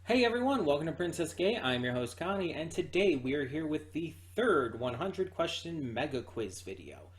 Hey everyone, welcome to Princess Gay. I'm your host Connie, and today we are here with the third 100 question mega quiz video.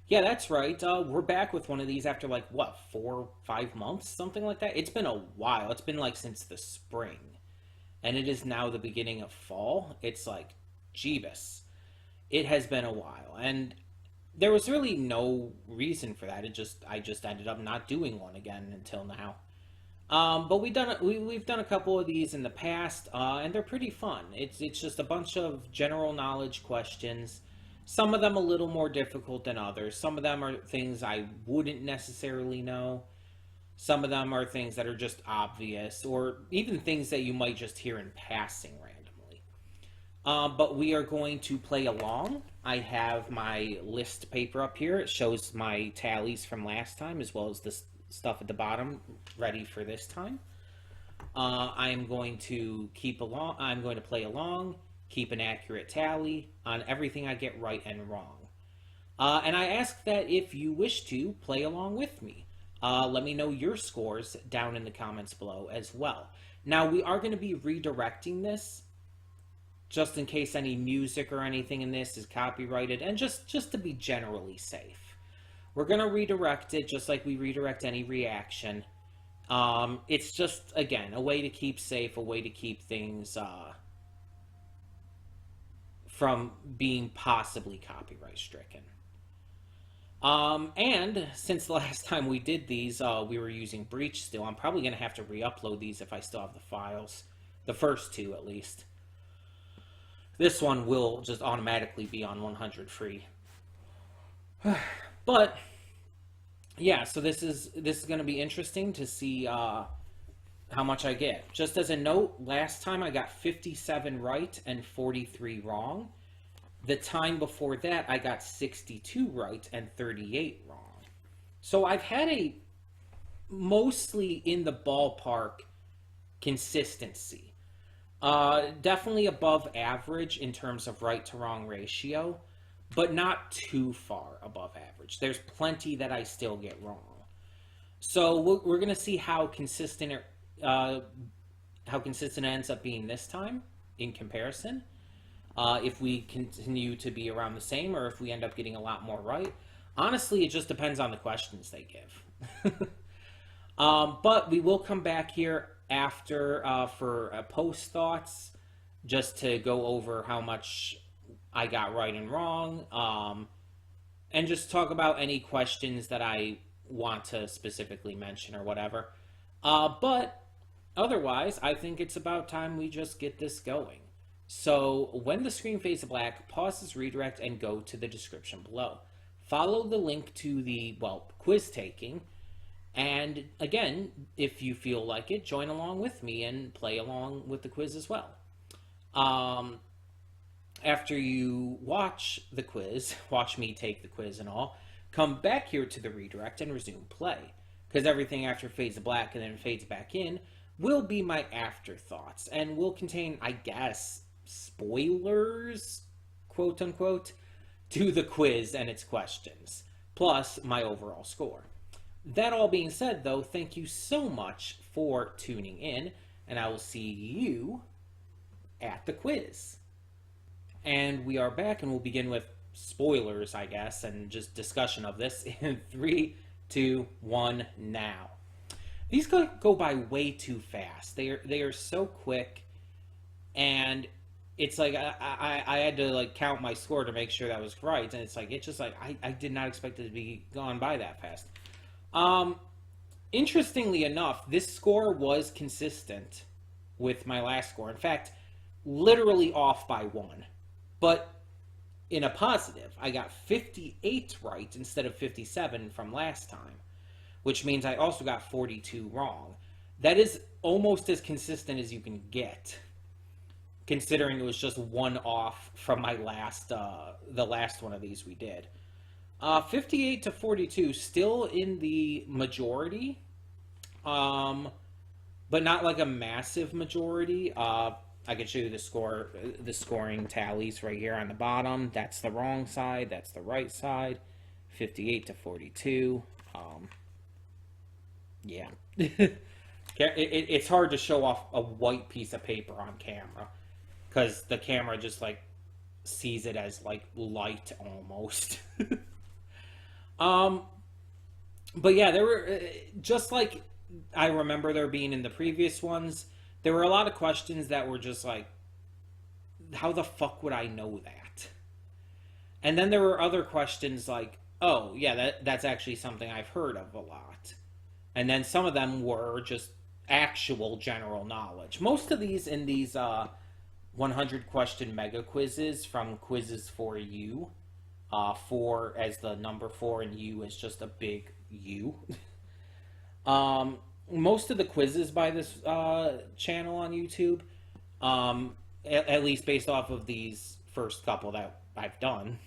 Yeah, that's right. We're back with one of these after like what, 4, 5 months, something like that. It's been a while. It's been like since the spring, and it is now the beginning of fall. It's like Jeebus. It has been a while, and there was really no reason for that. I just ended up not doing one again until now. But we've done a couple of these in the past, and they're pretty fun. It's just a bunch of general knowledge questions. Some of them a little more difficult than others. Some of them are things I wouldn't necessarily know. Some of them are things that are just obvious, or even things that you might just hear in passing randomly. But we are going to play along. I have my list paper up here. It shows my tallies from last time as well as this stuff at the bottom ready for this time. I am going to I'm going to play along, keep an accurate tally on everything I get right and wrong. And I ask that if you wish to play along with me, let me know your scores down in the comments below as well. Now we are going to be redirecting this just in case any music or anything in this is copyrighted, and just to be generally safe. We're going to redirect it just like we redirect any reaction. It's just, again, a way to keep safe, a way to keep things from being possibly copyright stricken. And since the last time we did these, we were using Breach still. I'm probably going to have to re-upload these if I still have the files. The first two, at least. This one will just automatically be on 100 free. But yeah, so this is going to be interesting to see how much I get. Just as a note, last time I got 57 right and 43 wrong. The time before that, I got 62 right and 38 wrong. So I've had a mostly in the ballpark consistency. Definitely above average in terms of right to wrong ratio, but not too far above average. There's plenty that I still get wrong. So we're going to see how consistent it ends up being this time in comparison. If we continue to be around the same, or if we end up getting a lot more right. Honestly, it just depends on the questions they give. But we will come back here after for post thoughts, just to go over how much I got right and wrong, and just talk about any questions that I want to specifically mention or whatever. But otherwise, I think it's about time we just get this going. So when the screen fades to black, pause this redirect and go to the description below. Follow the link to the, quiz taking. And again, if you feel like it, join along with me and play along with the quiz as well. After you watch the quiz, watch me take the quiz and all, come back here to the redirect and resume play. Because everything after fades to black and then fades back in will be my afterthoughts and will contain, I guess, spoilers, quote unquote, to the quiz and its questions, plus my overall score. That all being said, though, thank you so much for tuning in, and I will see you at the quiz. And we are back, and we'll begin with spoilers, I guess, and just discussion of this in 3, 2, 1, now. These go by way too fast. They are so quick, and it's like I had to like count my score to make sure that was right, and it's just like I did not expect it to be gone by that fast. Interestingly enough, this score was consistent with my last score. In fact, literally off by 1. But in a positive, I got 58 right instead of 57 from last time, which means I also got 42 wrong. That is almost as consistent as you can get, considering it was just 1 off from my last, the last one of these we did. 58 to 42, still in the majority, but not like a massive majority. I can show you the scoring tallies right here on the bottom. That's the wrong side. That's the right side. 58 to 42. Yeah. It's hard to show off a white piece of paper on camera because the camera just like sees it as like light almost. um, but yeah, there were just like I remember there being in the previous ones. There were a lot of questions that were just like, how the fuck would I know that? And then there were other questions like, oh yeah, that's actually something I've heard of a lot. And then some of them were just actual general knowledge. Most of these in these 100 question mega quizzes from Quizzes for You, 4 as the number 4 and U is just a big U. Most of the quizzes by this channel on YouTube, at least based off of these first couple that I've done,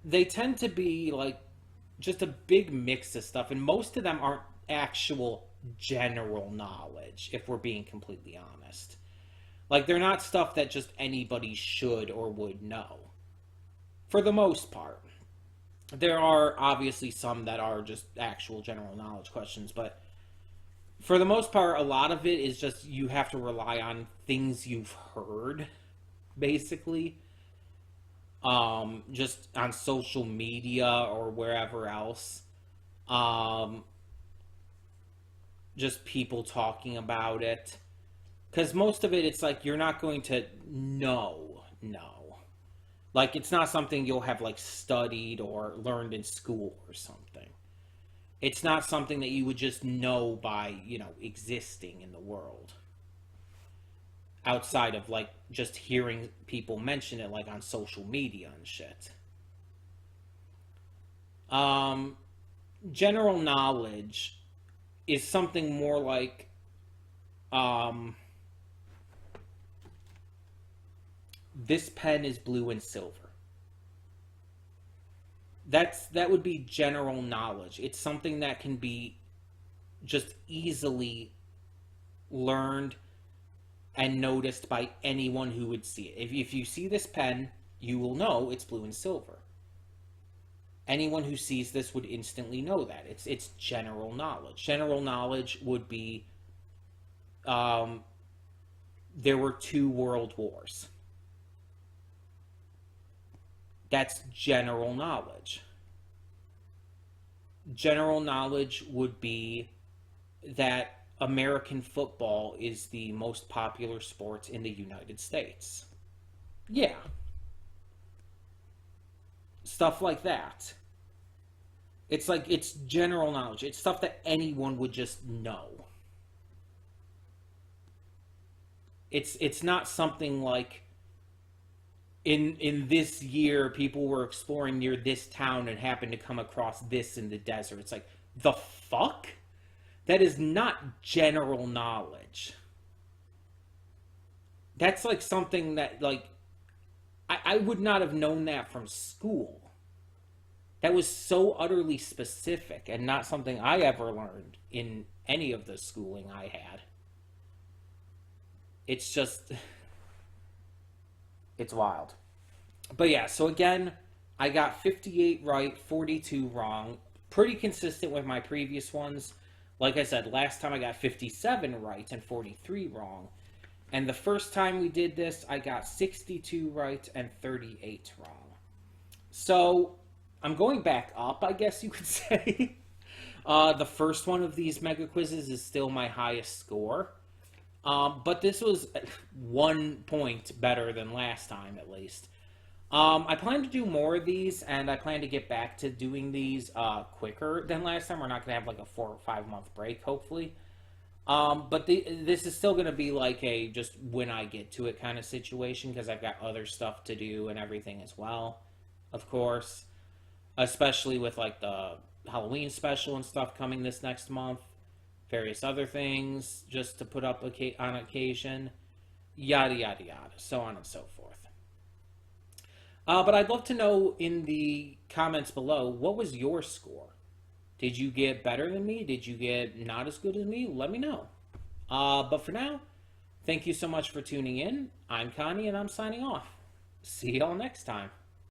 they tend to be like just a big mix of stuff, and most of them aren't actual general knowledge, if we're being completely honest. Like, they're not stuff that just anybody should or would know, for the most part. There are obviously some that are just actual general knowledge questions, but for the most part, a lot of it is just you have to rely on things you've heard, basically. Just on social media or wherever else. Just people talking about it. Because most of it, it's like you're not going to know. Like, it's not something you'll have, like, studied or learned in school or something. It's not something that you would just know by, existing in the world. Outside of, like, just hearing people mention it, like, on social media and shit. General knowledge is something more like, this pen is blue and silver. That would be general knowledge. It's something that can be just easily learned and noticed by anyone who would see it. If you see this pen, you will know it's blue and silver. Anyone who sees this would instantly know that. It's general knowledge. General knowledge would be, there were 2 world wars. That's general knowledge. General knowledge would be that American football is the most popular sport in the United States. Yeah. Stuff like that. It's like, it's general knowledge. It's stuff that anyone would just know. It's not something like, in this year, people were exploring near this town and happened to come across this in the desert. It's like, the fuck? That is not general knowledge. That's like something that, like, I would not have known that from school. That was so utterly specific and not something I ever learned in any of the schooling I had. It's just, it's wild. But yeah, so again, I got 58 right, 42 wrong. Pretty consistent with my previous ones. Like I said, last time I got 57 right and 43 wrong. And the first time we did this, I got 62 right and 38 wrong. So, I'm going back up, I guess you could say. The first one of these mega quizzes is still my highest score. But this was 1 point better than last time, at least. I plan to do more of these, and I plan to get back to doing these quicker than last time. We're not going to have like a 4 or 5 month break, hopefully. But this is still going to be like a just when I get to it kind of situation, because I've got other stuff to do and everything as well, of course. Especially with like the Halloween special and stuff coming this next month. Various other things just to put up on occasion. Yada, yada, yada. So on and so forth. But I'd love to know in the comments below, what was your score? Did you get better than me? Did you get not as good as me? Let me know. But for now, thank you so much for tuning in. I'm Connie, and I'm signing off. See y'all next time.